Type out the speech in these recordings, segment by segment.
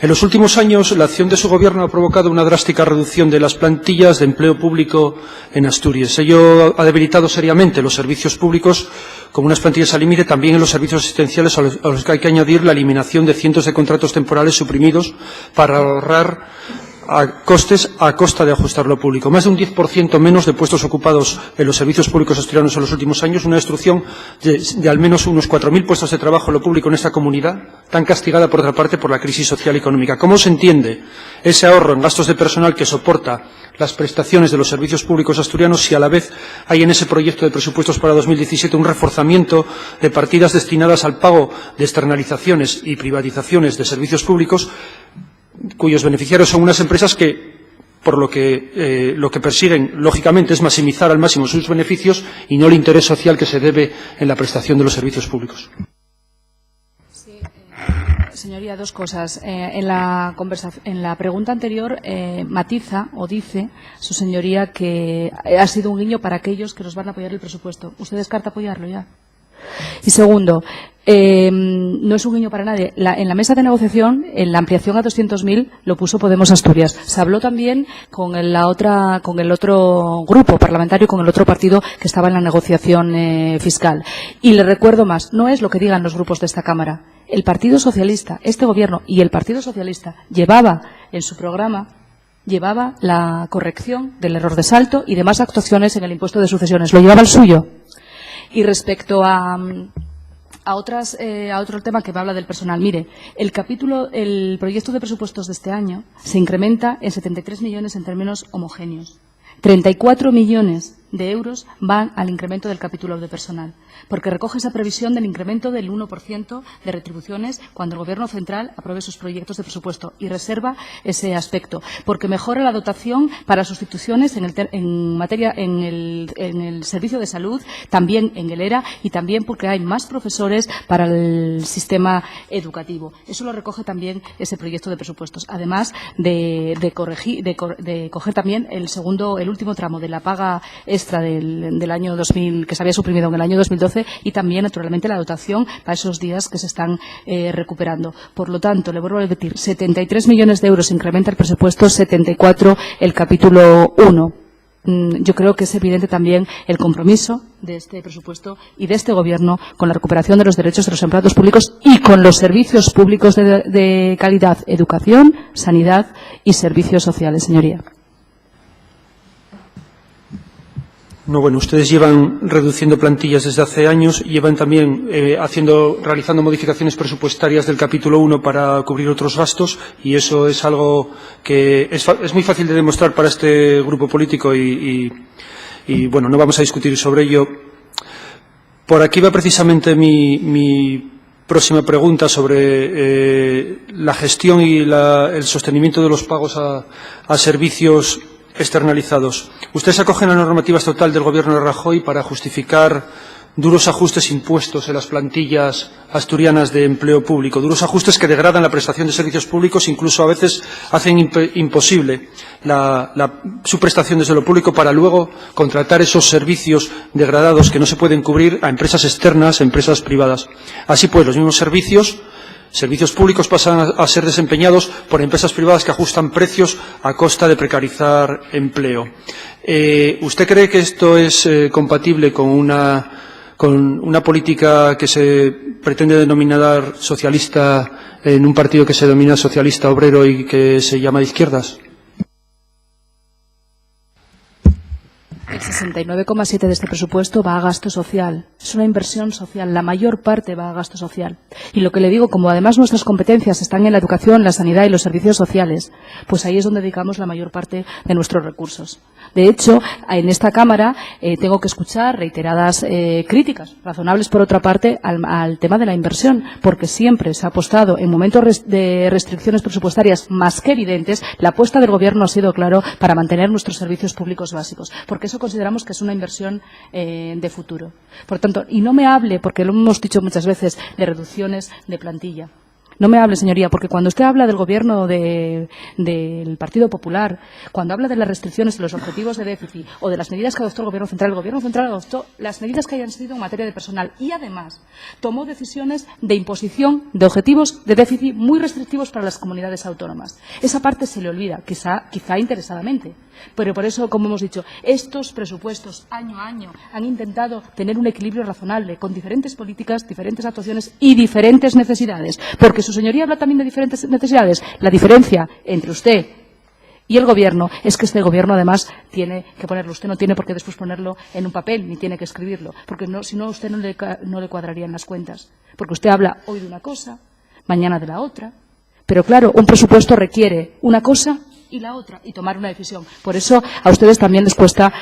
En los últimos años, la acción de su Gobierno ha provocado una drástica reducción de las plantillas de empleo público en Asturias. Ello ha debilitado seriamente los servicios públicos con unas plantillas al límite, también en los servicios asistenciales a los que hay que añadir la eliminación de cientos de contratos temporales suprimidos para ahorrar costes a costa de ajustar lo público. Más de un 10% menos de puestos ocupados en los servicios públicos asturianos en los últimos años, una destrucción de al menos unos 4.000 puestos de trabajo en lo público en esta comunidad, tan castigada por otra parte por la crisis social y económica. ¿Cómo se entiende ese ahorro en gastos de personal que soporta las prestaciones de los servicios públicos asturianos si a la vez hay en ese proyecto de presupuestos para 2017 un reforzamiento de partidas destinadas al pago de externalizaciones y privatizaciones de servicios públicos cuyos beneficiarios son unas empresas que, por lo que persiguen, lógicamente, es maximizar al máximo sus beneficios y no el interés social que se debe en la prestación de los servicios públicos? Sí, señoría, dos cosas. En la pregunta anterior matiza o dice su señoría que ha sido un guiño para aquellos que nos van a apoyar el presupuesto. ¿Usted descarta apoyarlo ya? Y segundo, no es un guiño para nadie. En la mesa de negociación, en la ampliación a 200.000, lo puso Podemos Asturias. Se habló también con el otro grupo parlamentario, con el otro partido que estaba en la negociación fiscal. Y le recuerdo más, no es lo que digan los grupos de esta Cámara. El Partido Socialista, este Gobierno y el Partido Socialista llevaba en su programa la corrección del error de salto y demás actuaciones en el impuesto de sucesiones. Lo llevaba el suyo. Y respecto a otro tema que me habla del personal. Mire, el proyecto de presupuestos de este año se incrementa en 73 millones en términos homogéneos. 34 millones de euros van al incremento del capítulo de personal, porque recoge esa previsión del incremento del 1% de retribuciones cuando el Gobierno central apruebe sus proyectos de presupuesto y reserva ese aspecto, porque mejora la dotación para sustituciones en el servicio de salud, también en el ERA y también porque hay más profesores para el sistema educativo. Eso lo recoge también ese proyecto de presupuestos, además de coger también el último tramo de la paga extra del año 2000, que se había suprimido en el año 2012, y también, naturalmente, la dotación para esos días que se están recuperando. Por lo tanto, le vuelvo a repetir, 73 millones de euros incrementa el presupuesto, 74 el capítulo 1. Yo creo que es evidente también el compromiso de este presupuesto y de este Gobierno con la recuperación de los derechos de los empleados públicos y con los servicios públicos de calidad, educación, sanidad y servicios sociales, señoría. No, bueno, ustedes llevan reduciendo plantillas desde hace años, llevan también realizando modificaciones presupuestarias del capítulo 1 para cubrir otros gastos, y eso es algo que es muy fácil de demostrar para este grupo político y bueno, no vamos a discutir sobre ello. Por aquí va precisamente mi próxima pregunta sobre la gestión y el sostenimiento de los pagos a servicios externalizados. Usted se acoge a la normativa estatal del Gobierno de Rajoy para justificar duros ajustes impuestos en las plantillas asturianas de empleo público, duros ajustes que degradan la prestación de servicios públicos, incluso a veces hacen imposible su prestación desde lo público para luego contratar esos servicios degradados que no se pueden cubrir a empresas externas, empresas privadas. Así pues, los mismos servicios públicos pasan a ser desempeñados por empresas privadas que ajustan precios a costa de precarizar empleo. ¿Usted cree que esto es compatible con una política que se pretende denominar socialista en un partido que se denomina socialista obrero y que se llama de izquierdas? El 69,7 de este presupuesto va a gasto social. Es una inversión social. La mayor parte va a gasto social. Y lo que le digo, como además nuestras competencias están en la educación, la sanidad y los servicios sociales, pues ahí es donde dedicamos la mayor parte de nuestros recursos. De hecho, en esta Cámara tengo que escuchar reiteradas críticas, razonables por otra parte, al tema de la inversión, porque siempre se ha apostado en momentos de restricciones presupuestarias más que evidentes, la apuesta del Gobierno ha sido, claro, para mantener nuestros servicios públicos básicos, porque eso consideramos que es una inversión de futuro. Por tanto, y no me hable, porque lo hemos dicho muchas veces, de reducciones de plantilla. No me hable, señoría, porque cuando usted habla del gobierno del Partido Popular, cuando habla de las restricciones de los objetivos de déficit o de las medidas que adoptó el Gobierno Central adoptó las medidas que hayan sido en materia de personal y, además, tomó decisiones de imposición de objetivos de déficit muy restrictivos para las comunidades autónomas. Esa parte se le olvida, quizá interesadamente. Pero por eso, como hemos dicho, estos presupuestos año a año han intentado tener un equilibrio razonable con diferentes políticas, diferentes actuaciones y diferentes necesidades. Porque su señoría habla también de diferentes necesidades. La diferencia entre usted y el Gobierno es que este Gobierno, además, tiene que ponerlo. Usted no tiene por qué después ponerlo en un papel, ni tiene que escribirlo, porque si no, a usted no le cuadrarían las cuentas. Porque usted habla hoy de una cosa, mañana de la otra. Pero claro, un presupuesto requiere una cosa y la otra, y tomar una decisión. Por eso a ustedes también les cuesta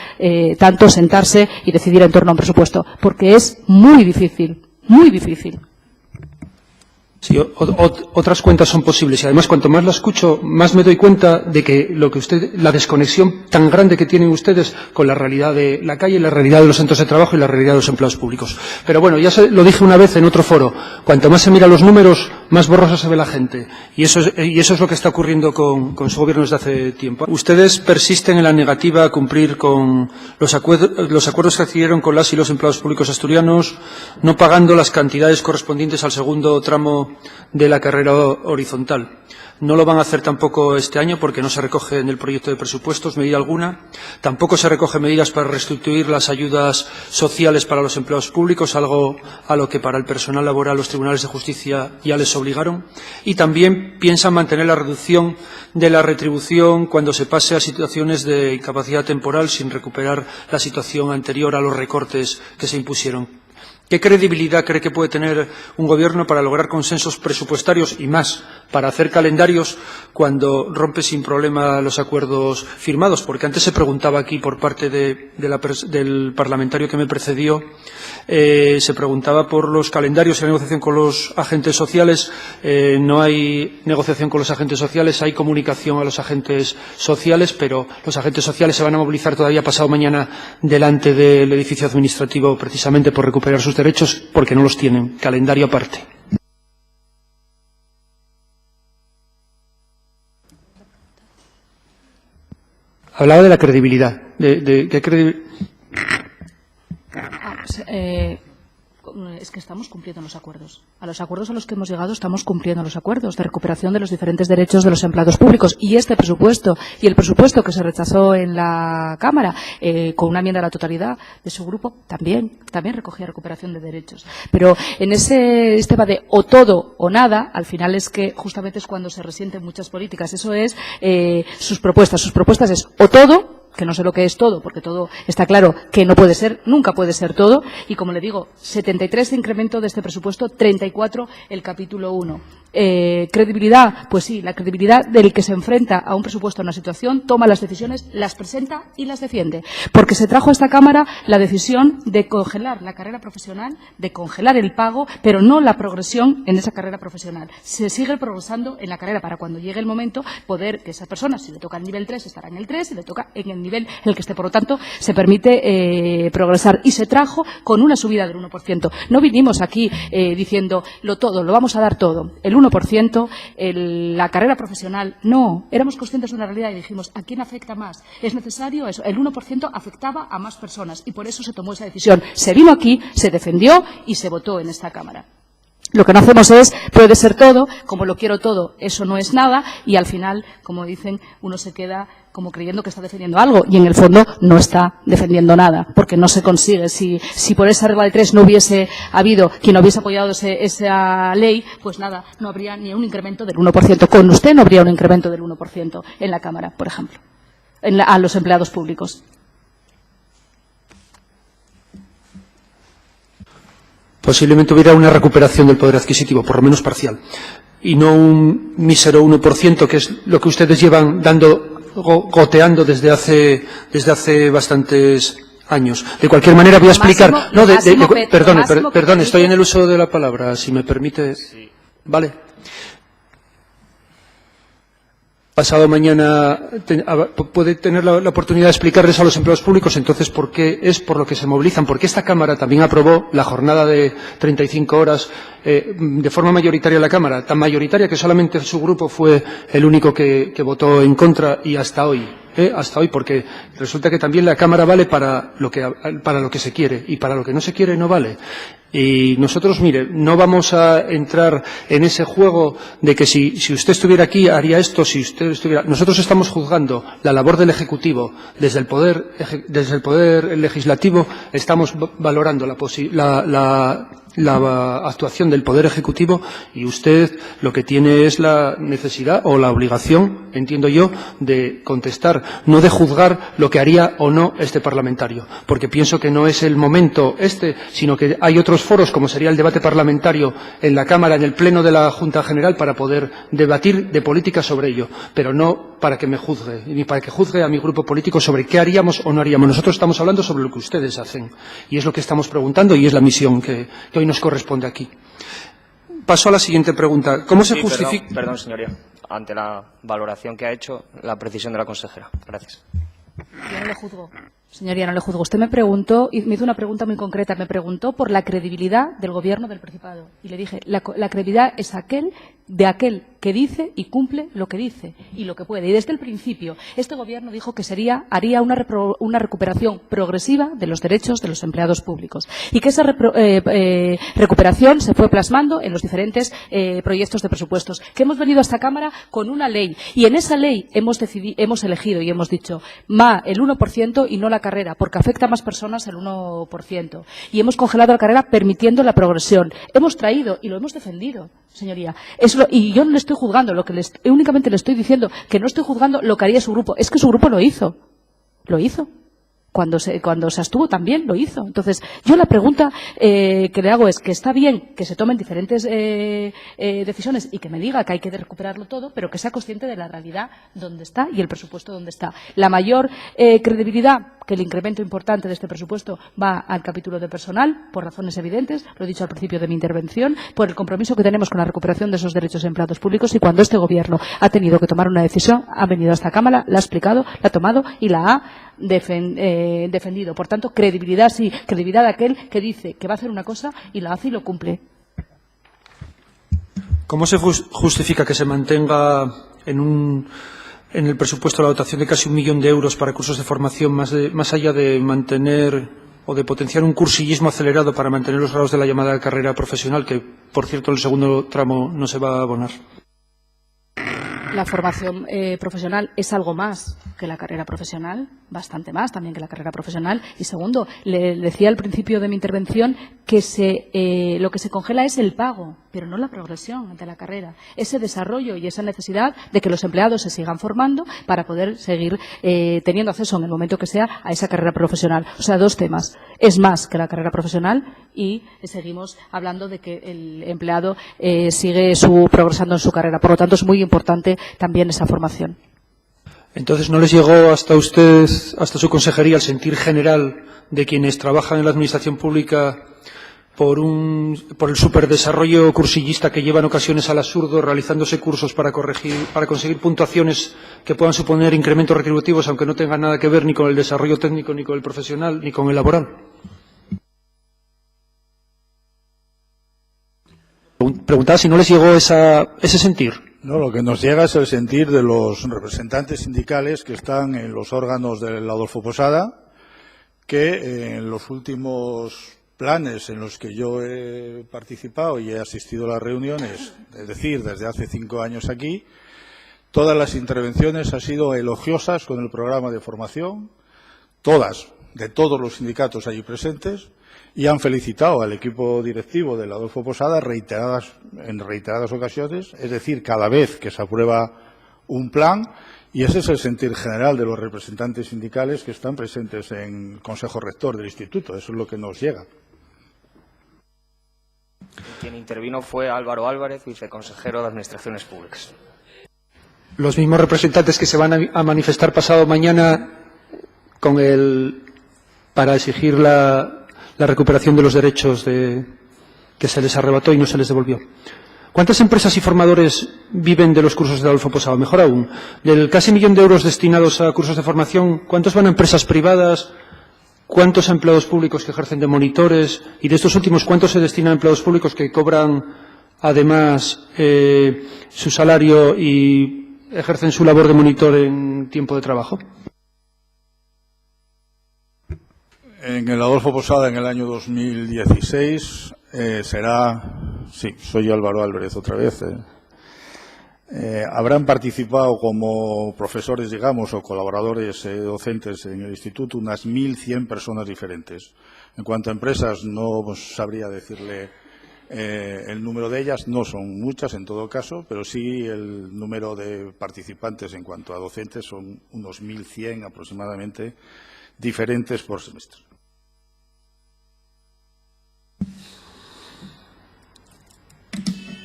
tanto sentarse y decidir en torno a un presupuesto, porque es muy difícil, muy difícil. Sí, otras cuentas son posibles y además cuanto más la escucho, más me doy cuenta de que la desconexión tan grande que tienen ustedes con la realidad de la calle, la realidad de los centros de trabajo y la realidad de los empleados públicos. Pero bueno, lo dije una vez en otro foro, cuanto más se miran los números, más borrosa se ve la gente. Y eso es lo que está ocurriendo con su gobierno desde hace tiempo. Ustedes persisten en la negativa a cumplir con los acuerdos que adquirieron con las y los empleados públicos asturianos, no pagando las cantidades correspondientes al segundo tramo de la carrera horizontal. No lo van a hacer tampoco este año porque no se recoge en el proyecto de presupuestos medida alguna. Tampoco se recogen medidas para restituir las ayudas sociales para los empleados públicos, algo a lo que para el personal laboral los tribunales de justicia ya les obligaron. Y también piensan mantener la reducción de la retribución cuando se pase a situaciones de incapacidad temporal sin recuperar la situación anterior a los recortes que se impusieron. ¿Qué credibilidad cree que puede tener un Gobierno para lograr consensos presupuestarios y más, para hacer calendarios cuando rompe sin problema los acuerdos firmados? Porque antes se preguntaba aquí por parte del parlamentario que me precedió, se preguntaba por los calendarios y la negociación con los agentes sociales. No hay negociación con los agentes sociales, hay comunicación a los agentes sociales, pero los agentes sociales se van a movilizar todavía pasado mañana delante del edificio administrativo precisamente por recuperar sus derechos porque no los tienen. Calendario aparte. Hablaba de la credibilidad. ¿Qué credibilidad? Es que estamos cumpliendo los acuerdos. A los acuerdos a los que hemos llegado estamos cumpliendo los acuerdos de recuperación de los diferentes derechos de los empleados públicos. Y este presupuesto y el presupuesto que se rechazó en la Cámara con una enmienda a la totalidad de su grupo también recogía recuperación de derechos. Pero en ese sistema de o todo o nada, al final es que justamente es cuando se resienten muchas políticas. Eso es sus propuestas. Sus propuestas es o todo, que no sé lo que es todo, porque todo está claro que no puede ser, nunca puede ser todo, y como le digo, 73 de incremento de este presupuesto, 34 el capítulo 1. ¿Credibilidad? Pues sí, la credibilidad del que se enfrenta a un presupuesto en una situación, toma las decisiones, las presenta y las defiende. Porque se trajo a esta Cámara la decisión de congelar la carrera profesional, de congelar el pago, pero no la progresión en esa carrera profesional. Se sigue progresando en la carrera para cuando llegue el momento poder que esa persona, si le toca el nivel 3, estará en el 3, si le toca en el nivel en el que esté. Por lo tanto, se permite progresar. Y se trajo con una subida del 1%. No vinimos aquí diciendo lo vamos a dar todo. El 1%, la carrera profesional, no. Éramos conscientes de una realidad y dijimos, ¿a quién afecta más? Es necesario eso. El 1% afectaba a más personas y por eso se tomó esa decisión. Se vino aquí, se defendió y se votó en esta Cámara. Lo que no hacemos es, puede ser todo, como lo quiero todo, eso no es nada, y al final, como dicen, uno se queda como creyendo que está defendiendo algo, y en el fondo no está defendiendo nada, porque no se consigue. Si por esa regla de 3 no hubiese habido quien hubiese apoyado esa ley, pues nada, no habría ni un incremento del 1%. Con usted no habría un incremento del 1% en la Cámara, por ejemplo, a los empleados públicos. Posiblemente hubiera una recuperación del poder adquisitivo, por lo menos parcial, y no un mísero 1%, que es lo que ustedes llevan goteando desde hace bastantes años. De cualquier manera voy a explicar. Perdone, estoy en el uso de la palabra, si me permite. Sí. Vale. pasado mañana puede tener la oportunidad de explicarles a los empleados públicos entonces por qué es por lo que se movilizan, porque esta Cámara también aprobó la jornada de 35 horas de forma mayoritaria en la Cámara, tan mayoritaria que solamente su grupo fue el único que votó en contra y hasta hoy, porque resulta que también la Cámara vale para lo que se quiere y para lo que no se quiere no vale. Y nosotros, mire, no vamos a entrar en ese juego de que si usted estuviera aquí haría esto, si usted estuviera... Nosotros estamos juzgando la labor del Ejecutivo. Desde el Poder Legislativo estamos valorando la actuación del Poder Ejecutivo y usted lo que tiene es la necesidad o la obligación, entiendo yo, de contestar, no de juzgar lo que haría o no este parlamentario, porque pienso que no es el momento sino que hay otros foros, como sería el debate parlamentario en la Cámara, en el Pleno de la Junta General, para poder debatir de política sobre ello, pero no para que me juzgue, ni para que juzgue a mi grupo político sobre qué haríamos o no haríamos. Nosotros estamos hablando sobre lo que ustedes hacen, y es lo que estamos preguntando, y es la misión que hoy nos corresponde aquí. Paso a la siguiente pregunta. ¿Cómo se justifica? Perdón, señoría. Ante la valoración que ha hecho, la precisión de la consejera. Gracias. Yo no le juzgo. Señoría, no le juzgo. Usted me preguntó, y me hizo una pregunta muy concreta, me preguntó por la credibilidad del Gobierno del Principado. Y le dije, la credibilidad es aquel que dice y cumple lo que dice y lo que puede. Y desde el principio, este Gobierno dijo que haría una recuperación progresiva de los derechos de los empleados públicos. Y que esa recuperación se fue plasmando en los diferentes proyectos de presupuestos. Que hemos venido a esta Cámara con una ley. Y en esa ley hemos elegido y hemos dicho, el 1% y no la carrera, porque afecta a más personas el 1%. Y hemos congelado la carrera permitiendo la progresión. Hemos traído y lo hemos defendido, señoría. Y yo no le estoy juzgando, únicamente le estoy diciendo que no estoy juzgando lo que haría su grupo. Es que su grupo lo hizo. Lo hizo. Cuando se abstuvo también lo hizo. Entonces, yo la pregunta que le hago es que está bien que se tomen diferentes decisiones y que me diga que hay que recuperarlo todo, pero que sea consciente de la realidad donde está y el presupuesto donde está. La mayor credibilidad, que el incremento importante de este presupuesto va al capítulo de personal, por razones evidentes, lo he dicho al principio de mi intervención, por el compromiso que tenemos con la recuperación de esos derechos de empleados públicos, y cuando este Gobierno ha tenido que tomar una decisión, ha venido a esta Cámara, la ha explicado, la ha tomado y la ha defendido. Por tanto, credibilidad sí, credibilidad de aquel que dice que va a hacer una cosa y la hace y lo cumple. ¿Cómo se justifica que se mantenga en el presupuesto la dotación de casi 1 millón de euros para cursos de formación, más allá de mantener o de potenciar un cursillismo acelerado para mantener los grados de la llamada carrera profesional, que, por cierto, el segundo tramo no se va a abonar? La formación profesional es algo más que la carrera profesional, bastante más también que la carrera profesional. Y segundo, le decía al principio de mi intervención que lo que se congela es el pago, pero no la progresión ante la carrera. Ese desarrollo y esa necesidad de que los empleados se sigan formando para poder seguir teniendo acceso en el momento que sea a esa carrera profesional. O sea, dos temas. Es más que la carrera profesional y seguimos hablando de que el empleado sigue progresando en su carrera. Por lo tanto, es muy importante también esa formación. Entonces, ¿no les llegó hasta su consejería, el sentir general de quienes trabajan en la administración pública por el superdesarrollo cursillista que lleva en ocasiones al absurdo, realizándose cursos para conseguir puntuaciones que puedan suponer incrementos retributivos, aunque no tengan nada que ver ni con el desarrollo técnico, ni con el profesional, ni con el laboral? Preguntaba si no les llegó ese sentir. No, lo que nos llega es el sentir de los representantes sindicales que están en los órganos del Adolfo Posada, que en los últimos planes en los que yo he participado y he asistido a las reuniones, es decir, desde hace 5 años aquí, todas las intervenciones han sido elogiosas con el programa de formación, todas, de todos los sindicatos allí presentes, y han felicitado al equipo directivo del Adolfo Posada en reiteradas ocasiones, es decir, cada vez que se aprueba un plan, y ese es el sentir general de los representantes sindicales que están presentes en el Consejo Rector del Instituto. Eso es lo que nos llega. Quien intervino fue Álvaro Álvarez, viceconsejero de Administraciones Públicas. Los mismos representantes que se van a manifestar pasado mañana para exigir la recuperación de los derechos que se les arrebató y no se les devolvió. ¿Cuántas empresas y formadores viven de los cursos de Adolfo Posada? Mejor aún, del casi 1 millón de euros destinados a cursos de formación, ¿cuántos van a empresas privadas? ¿Cuántos a empleados públicos que ejercen de monitores? Y de estos últimos, ¿cuántos se destinan a empleados públicos que cobran además su salario y ejercen su labor de monitor en tiempo de trabajo? En el Adolfo Posada, en el año 2016, sí, soy Álvaro Álvarez otra vez, habrán participado como profesores, digamos, o colaboradores docentes en el instituto unas 1.100 personas diferentes. En cuanto a empresas, no sabría decirle el número de ellas, no son muchas en todo caso, pero sí el número de participantes en cuanto a docentes son unos 1.100 aproximadamente diferentes por semestre.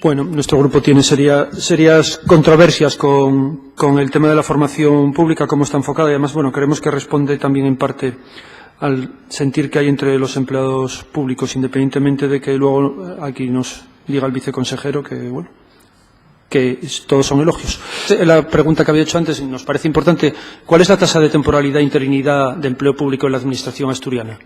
Bueno, nuestro grupo tiene serias controversias con el tema de la formación pública, cómo está enfocada, y además, bueno, creemos que responde también en parte al sentir que hay entre los empleados públicos, independientemente de que luego aquí nos diga el viceconsejero que, bueno, que todos son elogios. La pregunta que había hecho antes nos parece importante. ¿Cuál es la tasa de temporalidad e interinidad de empleo público en la administración asturiana?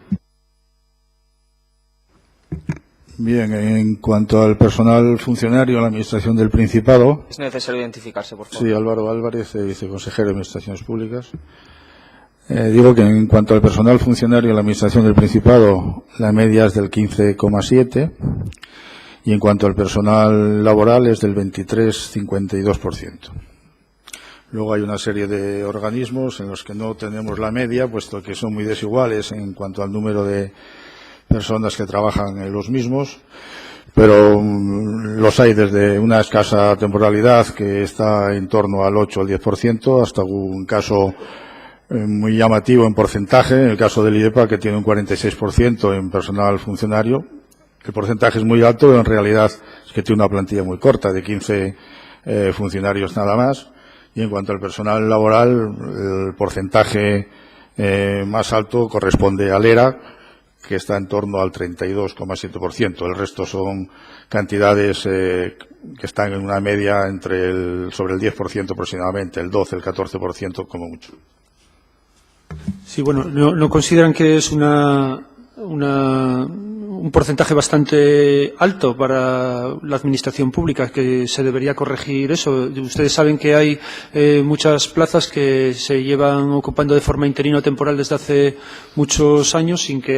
Bien, en cuanto al personal funcionario en la Administración del Principado... Es necesario identificarse, por favor. Sí, Álvaro Álvarez, viceconsejero de Administraciones Públicas. Digo que en cuanto al personal funcionario en la Administración del Principado, la media es del 15,7%, y en cuanto al personal laboral es del 23,52%. Luego hay una serie de organismos en los que no tenemos la media, puesto que son muy desiguales en cuanto al número de personas que trabajan en los mismos, pero los hay desde una escasa temporalidad que está en torno al 8 o al 10%, hasta un caso muy llamativo en porcentaje, en el caso del IEPA, que tiene un 46% en personal funcionario. El porcentaje es muy alto, pero en realidad es que tiene una plantilla muy corta, de 15 funcionarios nada más. Y en cuanto al personal laboral, el porcentaje más alto corresponde al ERA, que está en torno al 32,7%. El resto son cantidades que están en una media sobre el 10% aproximadamente, el 12, el 14% como mucho. Sí, bueno, ¿no consideran que es un porcentaje bastante alto para la administración pública, que se debería corregir eso? Ustedes saben que hay muchas plazas que se llevan ocupando de forma interina o temporal desde hace muchos años sin que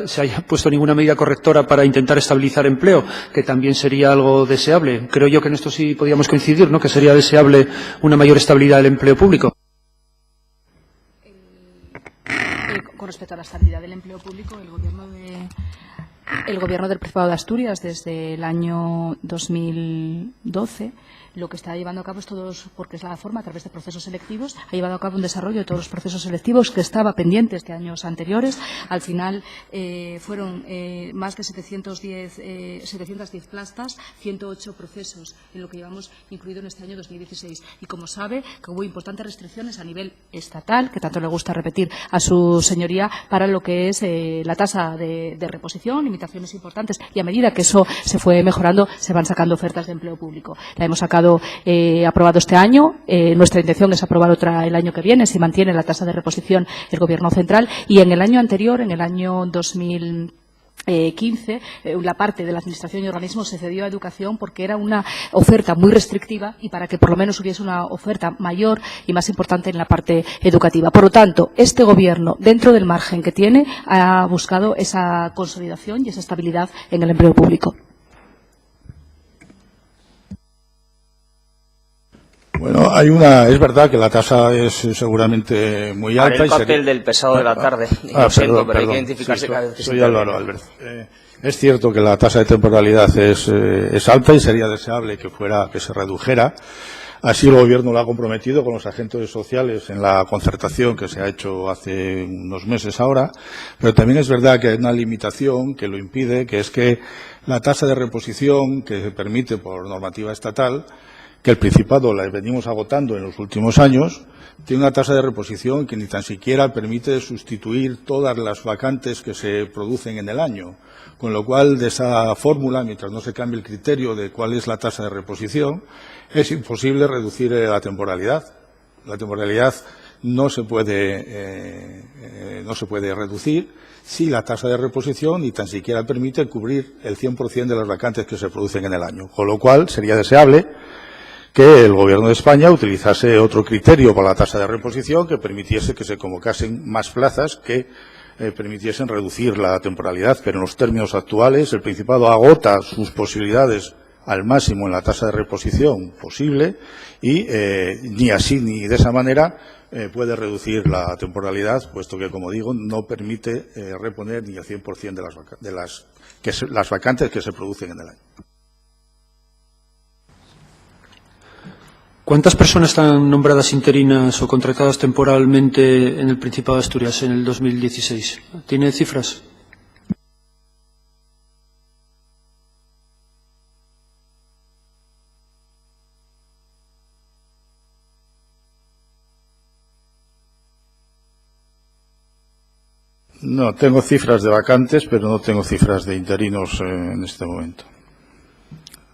se haya puesto ninguna medida correctora para intentar estabilizar empleo, que también sería algo deseable. Creo yo que en esto sí podríamos coincidir, ¿no?, que sería deseable una mayor estabilidad del empleo público. Con respecto a la estabilidad del empleo público, el Gobierno del Principado de Asturias, desde el año 2012, lo que está llevando a cabo es porque es la forma, a través de procesos selectivos, ha llevado a cabo un desarrollo de todos los procesos selectivos que estaba pendientes de años anteriores. Al final fueron más de 710 plazas, 108 procesos, en lo que llevamos incluido en este año 2016. Y como sabe, que hubo importantes restricciones a nivel estatal, que tanto le gusta repetir a su señoría, para lo que es la tasa de reposición, limitaciones importantes, y a medida que eso se fue mejorando, se van sacando ofertas de empleo público. La hemos sacado aprobado este año. Nuestra intención es aprobar otra el año que viene, si mantiene la tasa de reposición el Gobierno central. Y en el año anterior, en el año 2015, la parte de la Administración y organismos se cedió a educación porque era una oferta muy restrictiva y para que por lo menos hubiese una oferta mayor y más importante en la parte educativa. Por lo tanto, este Gobierno, dentro del margen que tiene, ha buscado esa consolidación y esa estabilidad en el empleo público. Bueno, es verdad que la tasa es seguramente muy alta. Para el papel del pesado de la tarde. Lo siento, pero hay que identificarse cada vez que soy Álvaro Álvarez. Es cierto que la tasa de temporalidad es alta y sería deseable que se redujera. Así el Gobierno lo ha comprometido con los agentes sociales en la concertación que se ha hecho hace unos meses ahora, pero también es verdad que hay una limitación que lo impide, que es que la tasa de reposición que se permite por normativa estatal que el Principado la venimos agotando en los últimos años, tiene una tasa de reposición que ni tan siquiera permite sustituir todas las vacantes que se producen en el año. Con lo cual, de esa fórmula, mientras no se cambie el criterio de cuál es la tasa de reposición, es imposible reducir la temporalidad. La temporalidad no se puede reducir si la tasa de reposición ni tan siquiera permite cubrir el 100% de las vacantes que se producen en el año. Con lo cual, sería deseable que el Gobierno de España utilizase otro criterio para la tasa de reposición que permitiese que se convocasen más plazas que permitiesen reducir la temporalidad. Pero en los términos actuales, el Principado agota sus posibilidades al máximo en la tasa de reposición posible y ni así ni de esa manera puede reducir la temporalidad, puesto que, como digo, no permite reponer ni el 100% de las vacantes que se producen en el año. ¿Cuántas personas están nombradas interinas o contratadas temporalmente en el Principado de Asturias en el 2016? ¿Tiene cifras? No, tengo cifras de vacantes, pero no tengo cifras de interinos en este momento.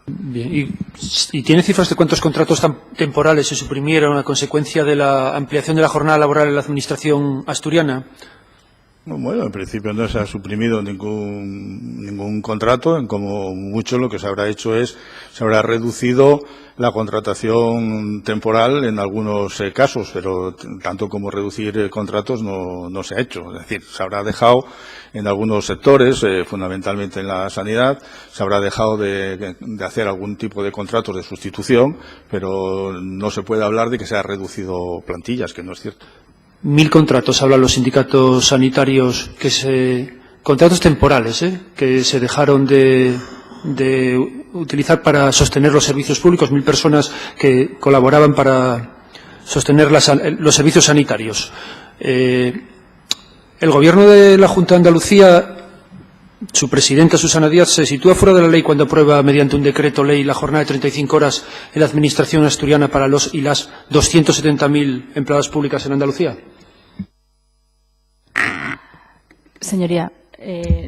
Bien. ¿Y tiene cifras de cuántos contratos temporales se suprimieron a consecuencia de la ampliación de la jornada laboral en la Administración asturiana? Bueno, en principio no se ha suprimido ningún contrato. Como mucho lo que se habrá hecho se habrá reducido la contratación temporal en algunos casos, pero tanto como reducir contratos no se ha hecho. Es decir, se habrá dejado en algunos sectores, fundamentalmente en la sanidad, se habrá dejado de hacer algún tipo de contratos de sustitución, pero no se puede hablar de que se ha reducido plantillas, que no es cierto. 1000 contratos, hablan los sindicatos sanitarios, contratos temporales, que se dejaron de utilizar para sostener los servicios públicos, 1000 personas que colaboraban para sostener los servicios sanitarios. El Gobierno de la Junta de Andalucía, su presidenta Susana Díaz, se sitúa fuera de la ley cuando aprueba mediante un decreto ley la jornada de 35 horas en la Administración asturiana para los y las 270.000 empleadas públicas en Andalucía. Señoría,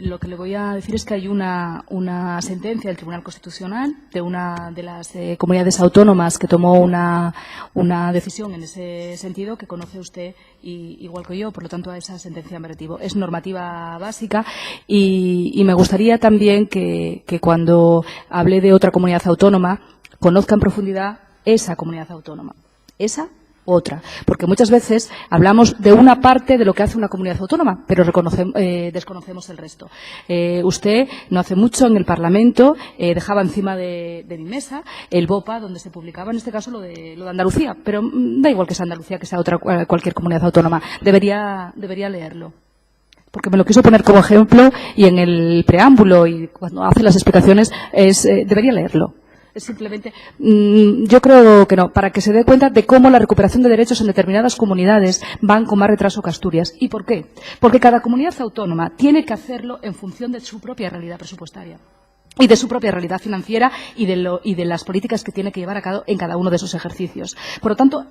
lo que le voy a decir es que hay una sentencia del Tribunal Constitucional de una de las comunidades autónomas que tomó una decisión en ese sentido, que conoce usted igual que yo, por lo tanto a esa sentencia me retivo. Es normativa básica y me gustaría también que cuando hable de otra comunidad autónoma conozca en profundidad esa comunidad autónoma, esa otra, porque muchas veces hablamos de una parte de lo que hace una comunidad autónoma, pero desconocemos el resto. Usted no hace mucho en el Parlamento dejaba encima de mi mesa el BOPA donde se publicaba en este caso lo de Andalucía, pero da igual que sea Andalucía, que sea cualquier comunidad autónoma, debería leerlo. Porque me lo quiso poner como ejemplo y en el preámbulo y cuando hace las explicaciones debería leerlo. Es simplemente, yo creo que no, para que se dé cuenta de cómo la recuperación de derechos en determinadas comunidades van con más retraso que Asturias. ¿Y por qué? Porque cada comunidad autónoma tiene que hacerlo en función de su propia realidad presupuestaria y de su propia realidad financiera y de las políticas que tiene que llevar a cabo en cada uno de esos ejercicios. Por lo tanto,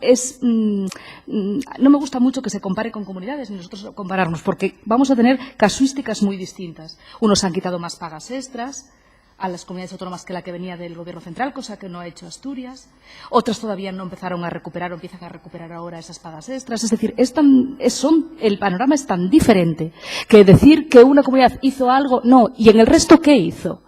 no me gusta mucho que se compare con comunidades ni nosotros compararnos, porque vamos a tener casuísticas muy distintas. Unos han quitado más pagas extras a las comunidades autónomas que la que venía del Gobierno central, cosa que no ha hecho Asturias. Otras todavía no empezaron a recuperar o empiezan a recuperar ahora esas pagas extras. Es decir, el panorama es tan diferente que decir que una comunidad hizo algo, no. ¿Y en el resto qué hizo?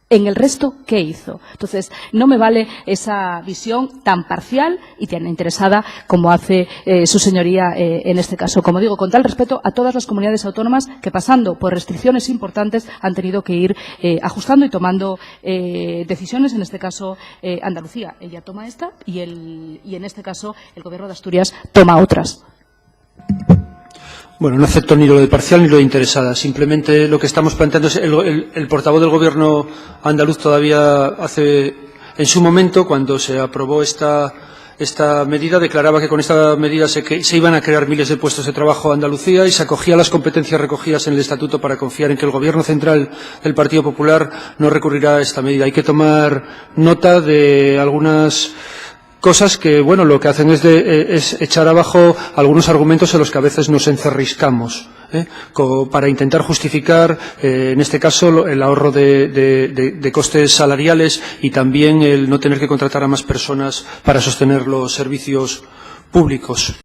¿En el resto qué hizo? Entonces, no me vale esa visión tan parcial y tan interesada como hace su señoría en este caso. Como digo, con tal respeto a todas las comunidades autónomas que, pasando por restricciones importantes, han tenido que ir ajustando y tomando decisiones. En este caso, Andalucía, ella toma esta y en este caso el Gobierno de Asturias toma otras. Bueno, no acepto ni lo de parcial ni lo de interesada. Simplemente lo que estamos planteando es el portavoz del Gobierno andaluz todavía en su momento, cuando se aprobó esta esta medida, declaraba que con esta medida se iban a crear miles de puestos de trabajo en Andalucía y se acogía a las competencias recogidas en el Estatuto para confiar en que el Gobierno central del Partido Popular no recurrirá a esta medida. Hay que tomar nota de algunas cosas que, bueno, lo que hacen es echar abajo algunos argumentos en los que a veces nos encerriscamos, para intentar justificar, en este caso, el ahorro de costes salariales y también el no tener que contratar a más personas para sostener los servicios públicos.